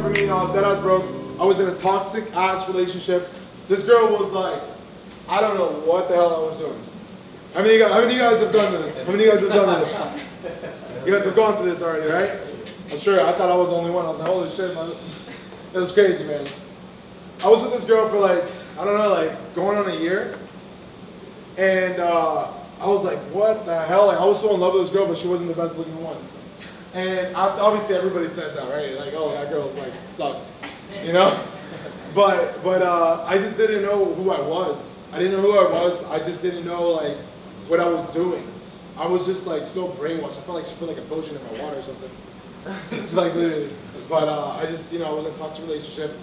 for me, I was dead ass broke. I was in a toxic ass relationship. This girl was like, I don't know what the hell I was doing. How many of you guys have done this? How many of you guys have done this? You guys have gone through this already, right? I'm sure. I thought I was the only one. I was like, holy shit, man. It was crazy, man. I was with this girl for like, I don't know, like going on a year. And I was like, what the hell? Like, I was so in love with this girl, but she wasn't the best looking one. And obviously everybody says that, right? Like, oh, that girl's like sucked, you know? But I just didn't know who I was. I didn't know who I was. I just didn't know like what I was doing. I was just like so brainwashed. I felt like she put like a potion in my water or something. It's like literally. But I just, you know, I was in a toxic relationship.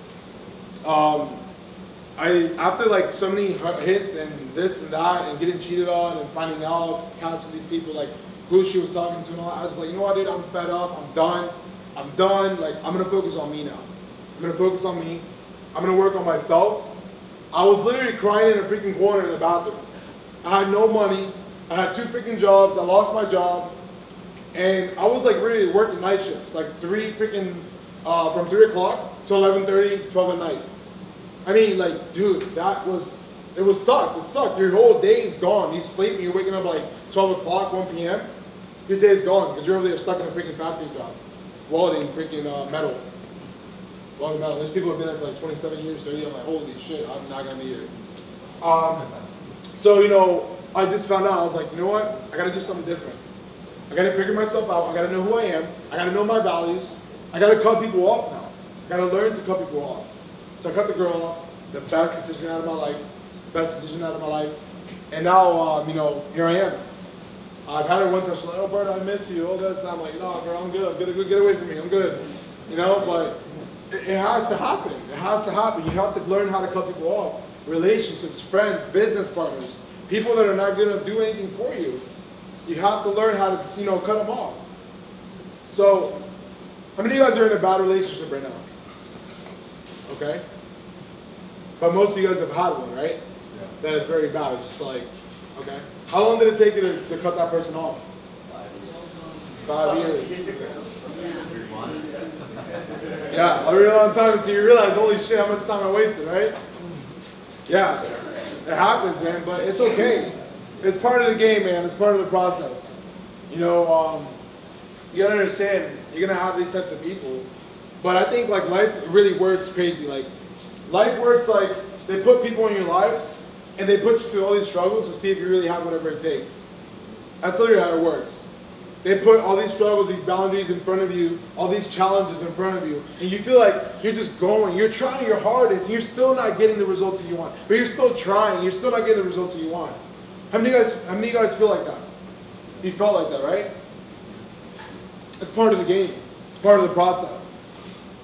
After like so many hits and this and that and getting cheated on and finding out, catching these people like who she was talking to and all that, I was like, you know what, dude, I'm fed up. I'm done. Like, I'm gonna focus on me now. I'm gonna focus on me. I'm gonna work on myself. I was literally crying in a freaking corner in the bathroom. I had no money. I had 2 freaking jobs. I lost my job. And I was like really working night shifts, like from 3 o'clock to 11:30, 12 at night. I mean, like, dude, it was sucked. It sucked. Your whole day is gone. You sleep and you're waking up like 12 o'clock, 1 p.m. Your day's gone because you're over there stuck in a freaking factory job, welding freaking metal. Welding metal. There's people who have been there for like 27 years, 30. I'm like, holy shit, I'm not gonna be here. So, you know, I just found out, I was like, you know what? I gotta do something different. I gotta figure myself out. I gotta know who I am. I gotta know my values. I gotta cut people off now. I gotta learn to cut people off. So I cut the girl off. The best decision out of my life. Best decision out of my life. And now, you know, here I am. I've had her once. She's like, oh, Bert, I miss you. All this. And I'm like, no, girl, I'm good. Get away from me. I'm good. You know, but it has to happen. It has to happen. You have to learn how to cut people off. Relationships, friends, business partners, people that are not going to do anything for you. You have to learn how to, you know, cut them off. So, how many of you guys are in a bad relationship right now? Okay? But most of you guys have had one, right? Yeah. That is very bad. It's just like, okay. How long did it take you to cut that person off? 5 years. 5 years. Yeah, a real long time until you realize, holy shit, how much time I wasted, right? Yeah, it happens, man, but it's okay. It's part of the game, man. It's part of the process. You know, you gotta understand, you're gonna have these types of people. But I think like life really works crazy. Like life works like they put people in your lives and they put you through all these struggles to see if you really have whatever it takes. That's literally how it works. They put all these struggles, these boundaries in front of you, all these challenges in front of you, and you feel like you're just going, you're trying your hardest, and you're still not getting the results that you want. But you're still trying, you're still not getting the results that you want. How many of you guys feel like that? You felt like that, right? It's part of the game. It's part of the process.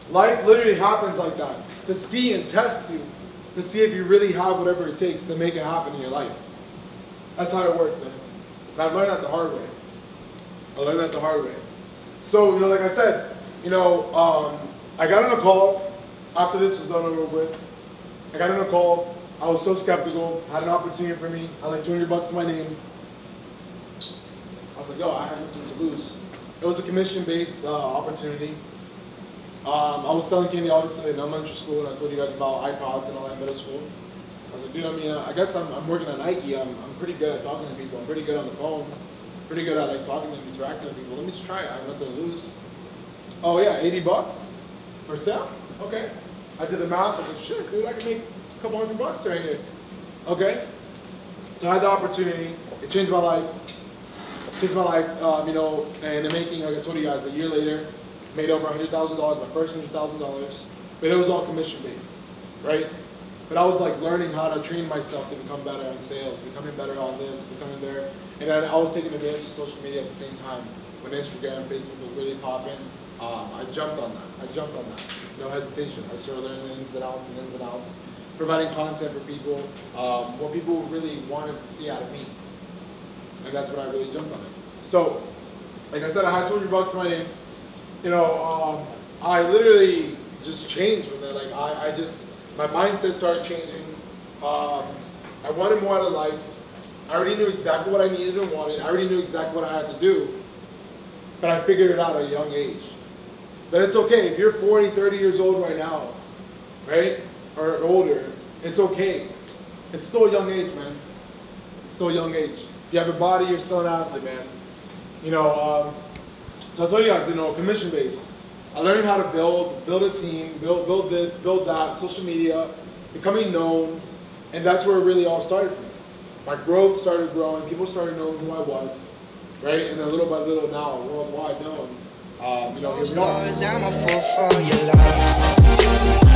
Life literally happens like that, to see and test you, to see if you really have whatever it takes to make it happen in your life. That's how it works, man. And I've learned that the hard way. I learned that the hard way. So, you know, like I said, you know, I got on a call after this was done and over with. I got on a call. I was so skeptical. Had an opportunity for me. I had like $200 to my name. I was like, yo, I have nothing to lose. It was a commission-based opportunity. I was selling candy, obviously, in elementary school, and I told you guys about iPods and all that in middle school. I was like, dude, I mean, I guess I'm working at Nike. I'm pretty good at talking to people. I'm pretty good on the phone. Pretty good at like talking and interacting with people. Let me just try it. I have nothing to lose. Oh yeah, $80 for sale? Okay. I did the math. I was like, shit, dude, I can make a couple $100 right here. Okay. So I had the opportunity. It changed my life. Changed my life, you know, and the making, like I told you guys, a year later, made over $100,000, my first $100,000. But it was all commission based, right? But I was like learning how to train myself to become better in sales, becoming better on this, becoming there. And then I was taking advantage of social media at the same time. When Instagram, Facebook was really popping, I jumped on that. No hesitation. I started learning the ins and outs, providing content for people, what people really wanted to see out of me. And that's when I really jumped on it. So, like I said, I had $200 to my name. You know, I literally just changed from that. Like my mindset started changing. I wanted more out of life. I already knew exactly what I needed and wanted. I already knew exactly what I had to do. But I figured it out at a young age. But it's okay. If you're 40, 30 years old right now, right? Or older, it's okay. It's still a young age, man. It's still a young age. If you have a body, you're still an athlete, man. You know, so I'll tell you guys, you know, commission based. I learned how to build a team, build this, build that, social media, becoming known, and that's where it really all started for me. My growth started growing, people started knowing who I was, right? And then little by little now, worldwide known. You know, here we are.